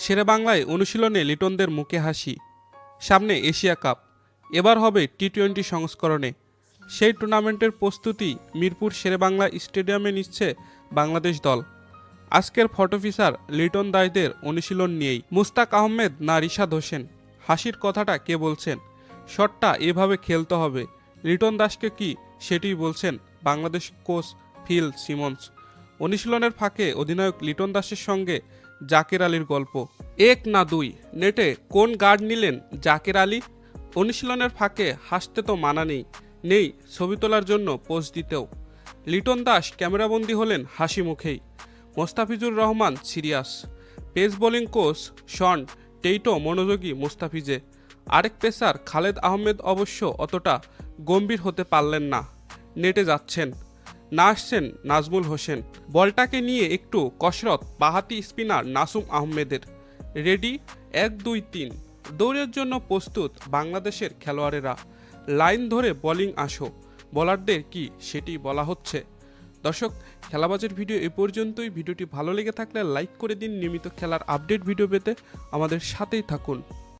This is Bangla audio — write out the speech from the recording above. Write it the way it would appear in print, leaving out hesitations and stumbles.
শেরেবাংলায় অনুশীলনে লিটনদের মুখে হাসি। সামনে এশিয়া কাপ, এবার হবে টি-20 সংস্করণে। সেই টুর্নামেন্টের প্রস্তুতি মিরপুর শেরেবাংলা স্টেডিয়ামে নিচ্ছে বাংলাদেশ দল। আজকের ফটো ফিচার লিটন দাসদের অনুশীলন নিয়েই। মুস্তাক আহমেদ না রিশাদ হোসেন, হাসির কথাটা কে বলছেন? শটটা এভাবে খেলতে হবে, লিটন দাসকে কি সেটিই বলছেন বাংলাদেশ কোচ ফিল সিমন্স। অনুশীলনের ফাঁকে অধিনায়ক লিটন দাসের সঙ্গে জাকের আলীর গল্প। 1 না 2, নেটে কোন গার্ড নিলেন জাকের আলী? অনুশীলনের ফাঁকে হাসতে তো মানা নেই ছবি তোলার জন্য পোজ দিতেও। লিটন দাস ক্যামেরাবন্দি হলেন হাসি মুখেই। Mustafizur Rahman serious, pace bowling coach Shaun টেইটো মনোযোগী মুস্তাফিজে। আরেক পেসার খালেদ আহমেদ অবশ্য অতটা গম্ভীর হতে পারলেন না। নেটে যাচ্ছেন না, আসছেন নাজমুল হোসেন। বলটাকে নিয়ে একটু কসরত বাঁহাতি স্পিনার নাসুম আহমেদের। রেডি 1 2 3, দৌড়ের জন্য প্রস্তুত বাংলাদেশের খেলোয়াড়েরা। লাইন ধরে বোলিং আসো, বোলারদের কি সেটি বলা হচ্ছে? দর্শক, খেলাবাজের ভিডিও এ পর্যন্তই। ভিডিওটি ভালো লেগে থাকলে লাইক করে দিন। নিয়মিত খেলার আপডেট ভিডিও পেতে আমাদের সাথেই থাকুন।